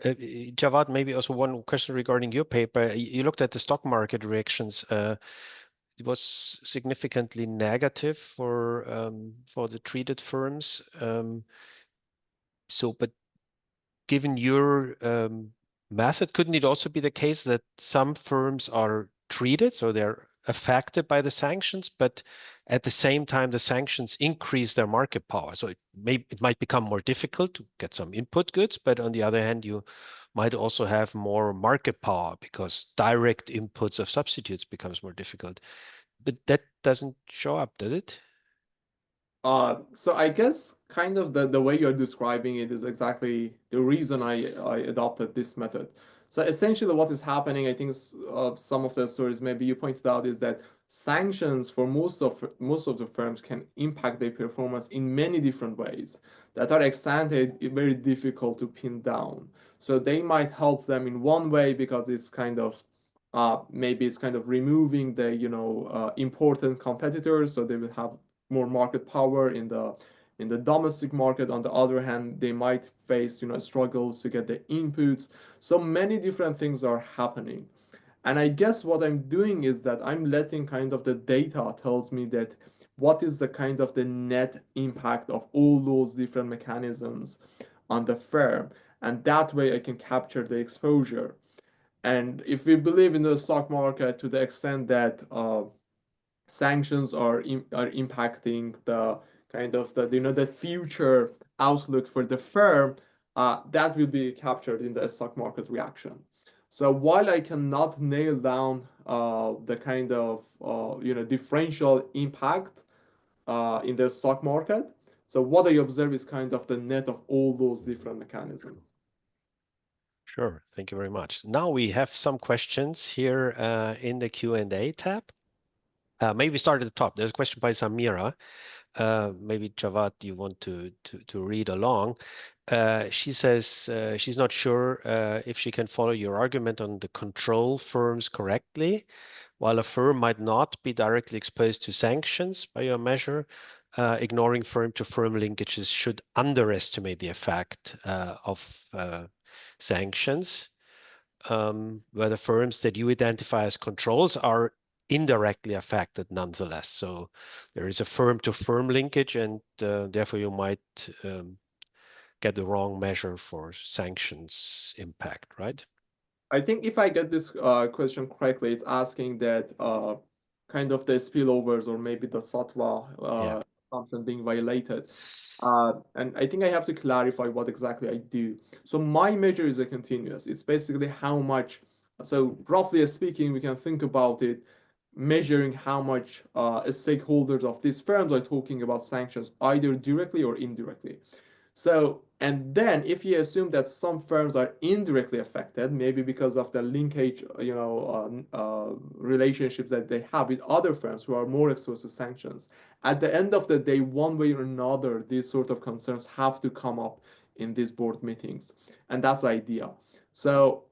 Javad, maybe also one question regarding your paper. You looked at the stock market reactions. It was significantly negative for the treated firms. But given your method, couldn't it also be the case that some firms are treated, so they're affected by the sanctions, but at the same time the sanctions increase their market power? So it might become more difficult to get some input goods, but on the other hand, you might also have more market power because direct inputs of substitutes becomes more difficult. But that doesn't show up, does it? So I guess kind of the way you're describing it is exactly the reason I adopted this method. So essentially what is happening, I think some of the stories maybe you pointed out, is that sanctions for most of the firms can impact their performance in many different ways that are extended, very difficult to pin down. So they might help them in one way because it's kind of maybe it's kind of removing the important competitors, so they will have more market power in the domestic market. On the other hand, they might face struggles to get the inputs. So many different things are happening, and I guess what I'm doing is that I'm letting kind of the data tells me that what is the kind of the net impact of all those different mechanisms on the firm, and that way I can capture the exposure. And if we believe in the stock market to the extent that sanctions are impacting the kind of the future outlook for the firm, that will be captured in the stock market reaction. So while I cannot nail down the kind of differential impact in the stock market. So what I observe is kind of the net of all those different mechanisms. Sure, thank you very much. Now we have some questions here in the Q&A tab. Maybe start at the top. There's a question by Samira. Maybe Javad, you want to read along. She says she's not sure if she can follow your argument on the control firms correctly. While a firm might not be directly exposed to sanctions by your measure, ignoring firm-to-firm linkages should underestimate the effect of sanctions, where the firms that you identify as controls are indirectly affected nonetheless. So there is a firm-to-firm linkage, and therefore you might get the wrong measure for sanctions impact, right? I think if I get this question correctly, it's asking that kind of the spillovers or maybe the satwa assumption being violated. And I think I have to clarify what exactly I do. So my measure is a continuous. It's basically how much, so roughly speaking, we can think about it measuring how much stakeholders of these firms are talking about sanctions, either directly or indirectly. So, and then if you assume that some firms are indirectly affected, maybe because of the linkage, relationships that they have with other firms who are more exposed to sanctions, at the end of the day, one way or another, these sort of concerns have to come up in these board meetings. And that's the idea. So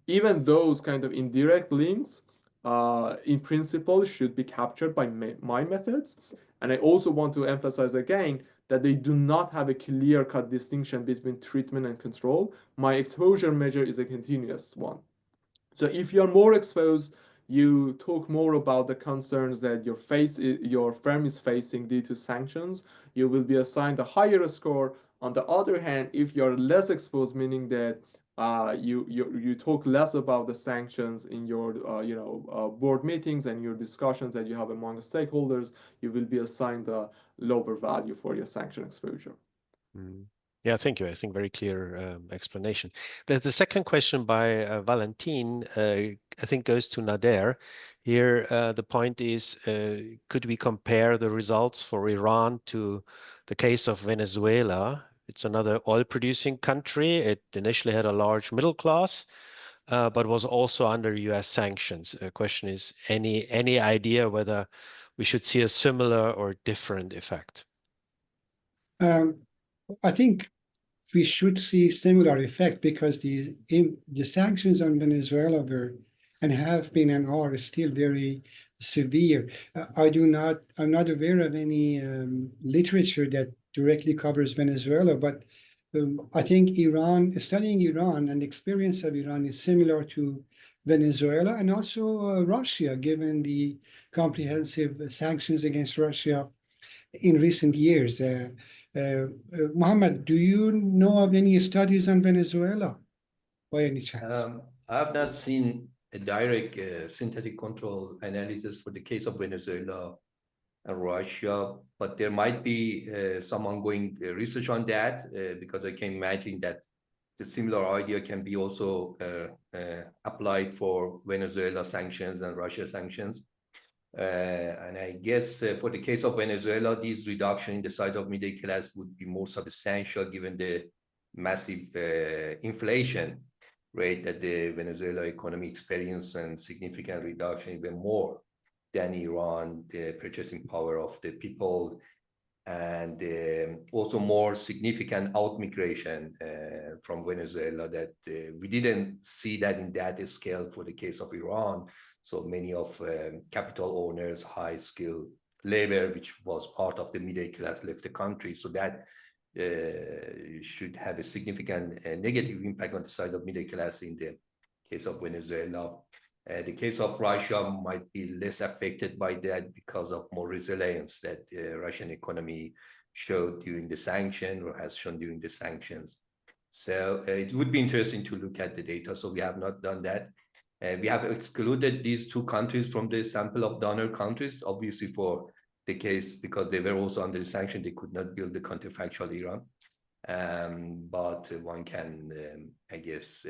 even those kind of indirect links, in principle, should be captured by my methods. And I also want to emphasize again that they do not have a clear-cut distinction between treatment and control. My exposure measure is a continuous one. So if you're more exposed, you talk more about the concerns that your firm is facing due to sanctions, you will be assigned a higher score. On the other hand, if you're less exposed, meaning that you talk less about the sanctions in your board meetings and your discussions that you have among stakeholders, you will be assigned a lower value for your sanction exposure. Yeah, thank you. I think very clear explanation. The second question by Valentin, I think, goes to Nader. Here, the point is, could we compare the results for Iran to the case of Venezuela? It's another oil-producing country. It initially had a large middle class, but was also under US sanctions. The question is, any idea whether we should see a similar or different effect? I think we should see similar effect because the sanctions on Venezuela were and have been and are still very severe. I'm not aware of any literature that directly covers Venezuela, but I think studying Iran and the experience of Iran is similar to Venezuela and also Russia, given the comprehensive sanctions against Russia in recent years. Mohammed, do you know of any studies on Venezuela by any chance? I have not seen a direct synthetic control analysis for the case of Venezuela and Russia, but there might be some ongoing research on that because I can imagine that the similar idea can be also applied for Venezuela sanctions and Russia sanctions. And I guess for the case of Venezuela, this reduction in the size of middle class would be more substantial given the massive inflation rate that the Venezuela economy experienced and significant reduction, even more than Iran, the purchasing power of the people, and also more significant out-migration from Venezuela that we didn't see that in that scale for the case of Iran. So many of capital owners, high-skilled labor, which was part of the middle class, left the country. So that should have a significant negative impact on the size of middle class in the case of Venezuela. The case of Russia might be less affected by that because of more resilience that the Russian economy showed during the sanction or has shown during the sanctions. So it would be interesting to look at the data. So we have not done that. We have excluded these two countries from the sample of donor countries, obviously for the case because they were also under the sanction, they could not build the counterfactual Iran. But one can, I guess,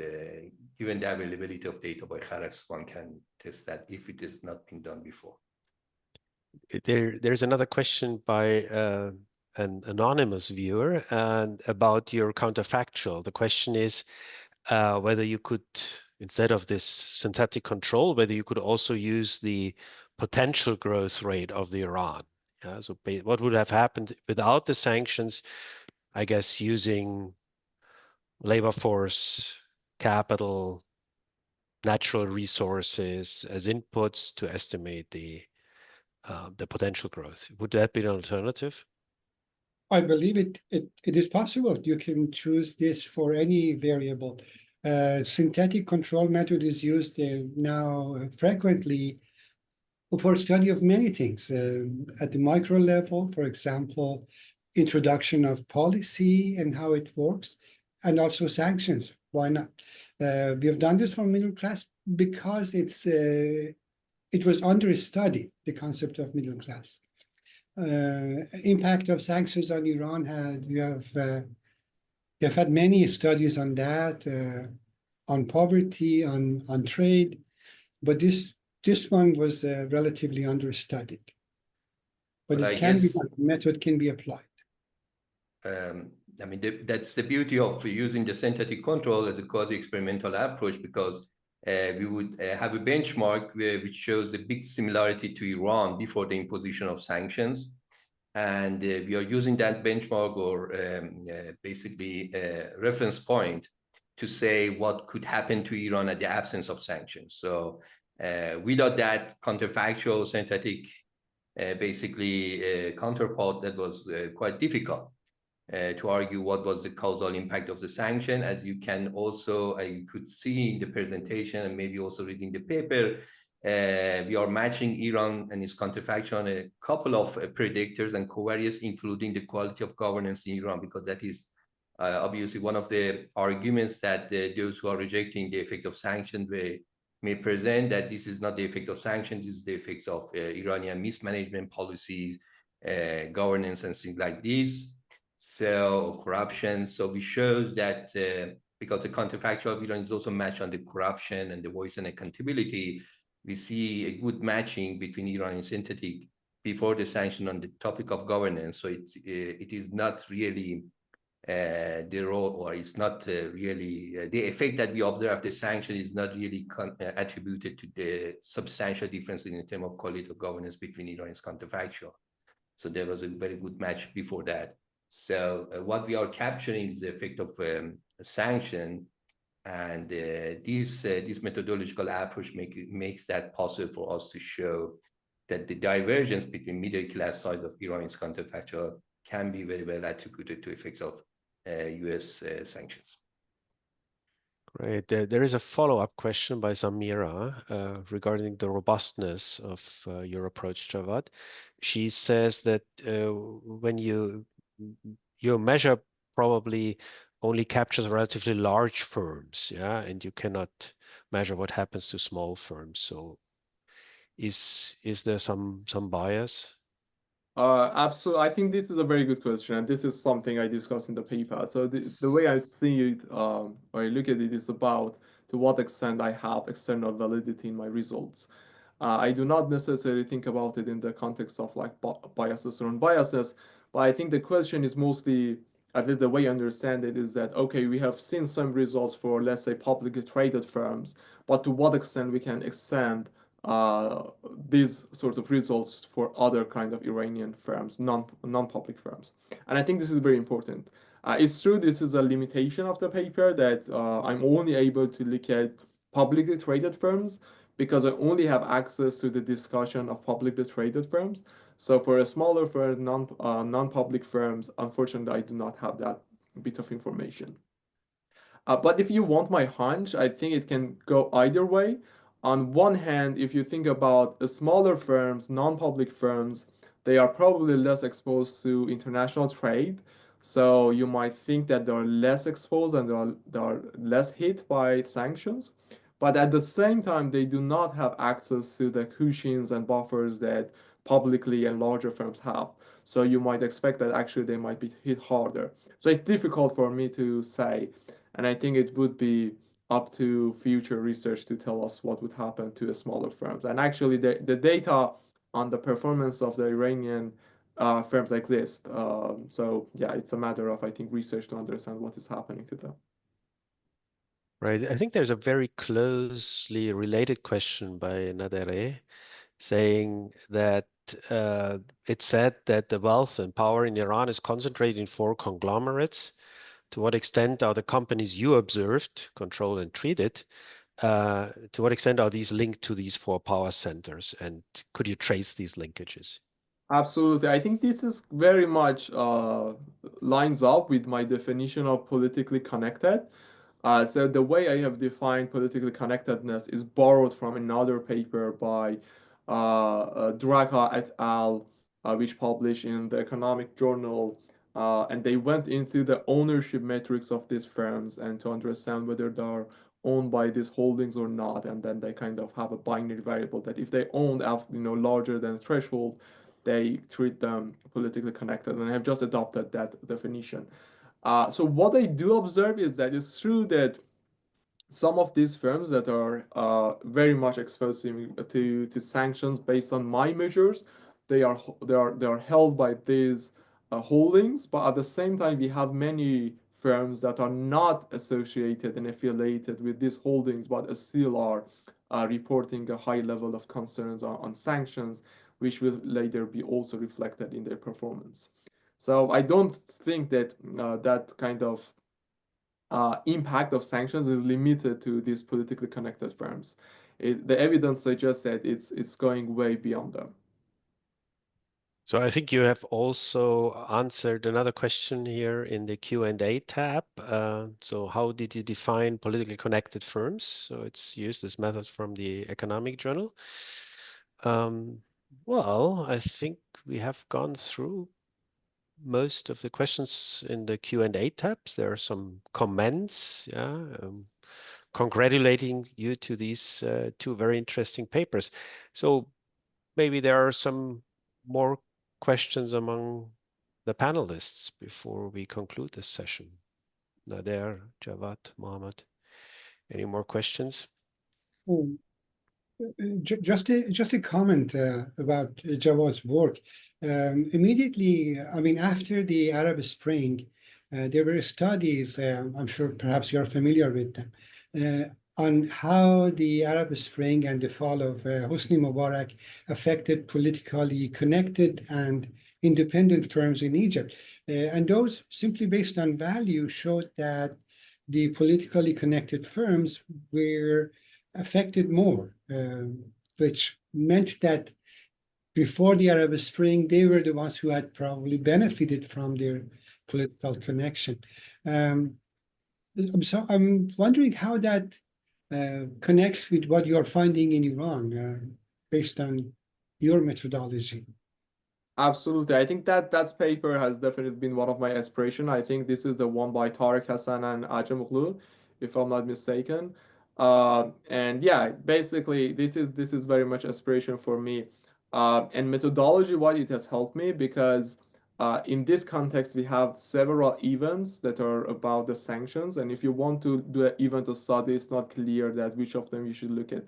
given the availability of data by Kharas, one can test that if it has not been done before. There's another question by an anonymous viewer and about your counterfactual. The question is whether you could, instead of this synthetic control, whether you could also use the potential growth rate of the Iran. So what would have happened without the sanctions, I guess, using labor force, capital, natural resources as inputs to estimate the potential growth. Would that be an alternative? I believe it is possible. You can choose this for any variable. Synthetic control method is used now frequently for study of many things. At the micro level, for example, introduction of policy and how it works, and also sanctions. Why not? We have done this for middle class because it was understudied, the concept of middle class. Impact of sanctions on Iran we have had many studies on that, on poverty, on trade, but this one was relatively understudied. But it can be done. The method can be applied. I mean, that's the beauty of using the synthetic control as a quasi-experimental approach, because we would have a benchmark which shows a big similarity to Iran before the imposition of sanctions. And we are using that benchmark or basically a reference point to say what could happen to Iran at the absence of sanctions. So without that counterfactual synthetic counterpart, that was quite difficult to argue what was the causal impact of the sanction. As you can also, you could see in the presentation and maybe also reading the paper, we are matching Iran and its counterfactual on a couple of predictors and covariates, including the quality of governance in Iran, because that is obviously one of the arguments that those who are rejecting the effect of sanctions may present, that this is not the effect of sanctions, this is the effects of Iranian mismanagement policies, governance and things like this. So corruption. So we shows that because the counterfactual of Iran is also matched on the corruption and the voice and accountability, we see a good matching between Iran and synthetic before the sanction on the topic of governance. So it is not really the role, or it's not really the effect that we observe the sanction is not really attributed to the substantial difference in terms of quality of governance between Iran and its counterfactual. So there was a very good match before that. So what we are capturing is the effect of a sanction, and this methodological approach makes that possible for us to show that the divergence between middle class size of Iran's counterfactual can be very well attributed to effects of US sanctions. Great. There is a follow-up question by Samira regarding the robustness of your approach, Javad. She says that when your measure probably only captures relatively large firms, yeah, and you cannot measure what happens to small firms. So is there some bias? Absolutely. I think this is a very good question, and this is something I discussed in the paper. So the way I see it, or I look at it, is about to what extent I have external validity in my results. I do not necessarily think about it in the context of like biases or unbiasedness, but I think the question is mostly, at least the way I understand it, is that, okay, we have seen some results for, let's say, publicly traded firms, but to what extent we can extend these sort of results for other kind of Iranian firms, non-public firms. And I think this is very important. It's true this is a limitation of the paper, that I'm only able to look at publicly traded firms because I only have access to the discussion of publicly traded firms. So for a smaller firm, non-public firms, unfortunately, I do not have that bit of information. But if you want my hunch, I think it can go either way. On one hand, if you think about smaller firms, non-public firms, they are probably less exposed to international trade. So you might think that they are less exposed and they are less hit by sanctions. But at the same time, they do not have access to the cushions and buffers that publicly and larger firms have. So you might expect that actually they might be hit harder. So it's difficult for me to say, and I think it would be up to future research to tell us what would happen to the smaller firms. And actually the data on the performance of the Iranian firms exist. So yeah, it's a matter of, I think, research to understand what is happening to them. Right. I think there's a very closely related question by Nader saying that it said that the wealth and power in Iran is concentrated in 4 conglomerates. To what extent are the companies you observed, control and treated, to what extent are these linked to these 4 power centers? And could you trace these linkages? Absolutely. I think this is very much lines up with my definition of politically connected. So the way I have defined politically connectedness is borrowed from another paper by Draka et al., which published in the Economic Journal. And they went into the ownership metrics of these firms and to understand whether they are owned by these holdings or not. And then they kind of have a binary variable that if they own larger than threshold, they treat them politically connected. And I have just adopted that definition. So what I do observe is that it's true that some of these firms that are very much exposed to sanctions based on my measures, they are held by these holdings. But at the same time, we have many firms that are not associated and affiliated with these holdings, but still are reporting a high level of concerns on sanctions, which will later be also reflected in their performance. So I don't think that that kind of impact of sanctions is limited to these politically connected firms. The evidence suggests that it's going way beyond them. So I think you have also answered another question here in the Q&A tab. So how did you define politically connected firms? So it's used this method from the Economic Journal. Well, I think we have gone through most of the questions in the Q&A tabs. There are some comments, congratulating you to these 2 very interesting papers. So maybe there are some more questions among the panelists before we conclude this session. Nader, Javad, Mohammed, any more questions? Just a comment about Jawad's work. Immediately, I mean, after the Arab Spring, there were studies, I'm sure perhaps you're familiar with them, on how the Arab Spring and the fall of Hosni Mubarak affected politically connected and independent firms in Egypt. And those, simply based on value, showed that the politically connected firms were affected more, which meant that before the Arab Spring, they were the ones who had probably benefited from their political connection. So I'm wondering how that connects with what you're finding in Iran, based on your methodology. Absolutely. I think that paper has definitely been one of my aspirations. I think this is the one by Tariq Hassan and Ajamoglu, if I'm not mistaken. And yeah, basically this is very much aspiration for me. And methodology, why it has helped me, because in this context we have several events that are about the sanctions, and if you want to do an event or study, it's not clear that which of them you should look at.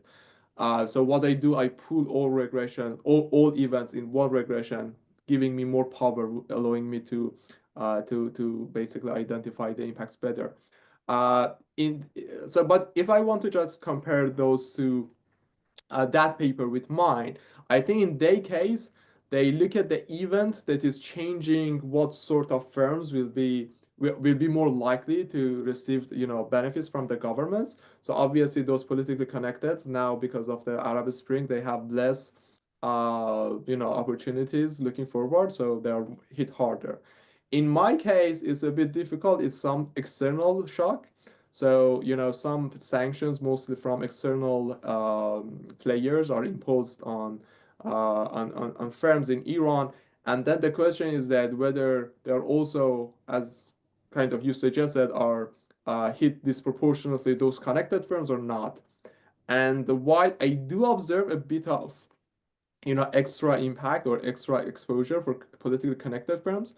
So what I do, I pull all events in one regression, giving me more power, allowing me to basically identify the impacts better. But if I want to just compare those two, that paper with mine, I think in their case, they look at the event that is changing what sort of firms will be more likely to receive benefits from the governments. So obviously those politically connected now, because of the Arab Spring, they have less opportunities looking forward, so they are hit harder. In my case, it's a bit difficult. It's some external shock. So, some sanctions, mostly from external players, are imposed on firms in Iran. And then the question is that whether they're also, as kind of you suggested, are hit disproportionately those connected firms or not. And while I do observe a bit of extra impact or extra exposure for politically connected firms,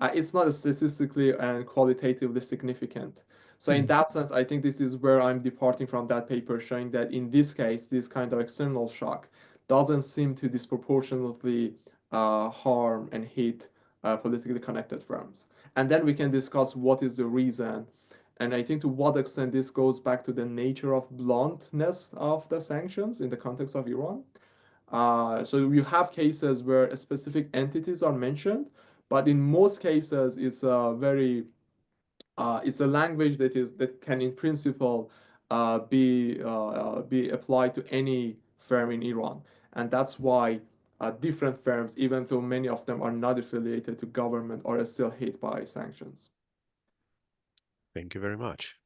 it's not statistically and qualitatively significant. So in that sense, I think this is where I'm departing from that paper, showing that in this case, this kind of external shock doesn't seem to disproportionately harm and hit politically connected firms. And then we can discuss what is the reason. And I think to what extent this goes back to the nature of bluntness of the sanctions in the context of Iran. So you have cases where specific entities are mentioned, but in most cases it's a very it's a language that can in principle be applied to any firm in Iran, and that's why different firms, even though many of them are not affiliated to government, are still hit by sanctions. Thank you very much.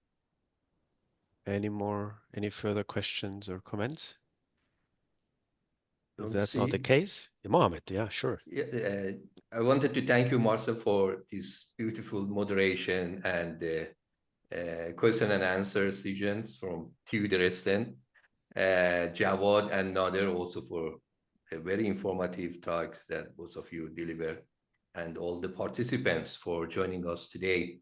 Any further questions or comments? If that's not the case, Mohammed, yeah, sure. Yeah, I wanted to thank you, Marcel, for this beautiful moderation and question and answer sessions from TU Dresden. Jawad and Nader also for very informative talks that both of you delivered, and all the participants for joining us today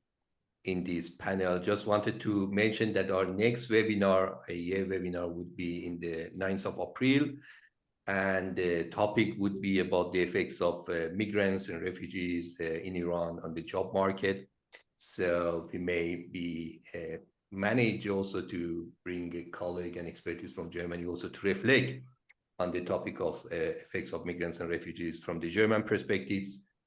in this panel. Just wanted to mention that our next webinar, IIEA webinar, would be in the 9th of April. And the topic would be about the effects of migrants and refugees in Iran on the job market. So we may be managed also to bring a colleague and expertise from Germany also to reflect on the topic of effects of migrants and refugees from the German perspective.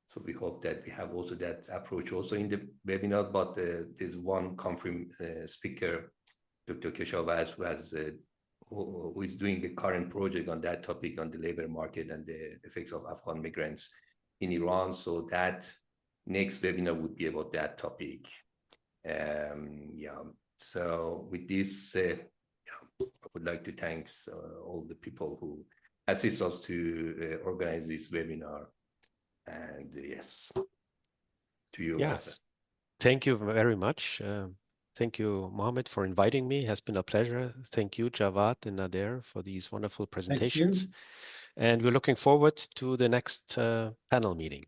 So we hope that we have also that approach also in the webinar, but there's one confirmed speaker, Dr. Keshavaz, who is doing the current project on that topic on the labor market and the effects of Afghan migrants in Iran. So that next webinar would be about that topic. Yeah. So with this, I would like to thank all the people who assist us to organize this webinar. And yes, to you, Yes. Marcel. Thank you very much. Thank you, Mohammed, for inviting me. It has been a pleasure. Thank you, Jawad and Nader, for these wonderful presentations. Thank you. And we're looking forward to the next panel meeting.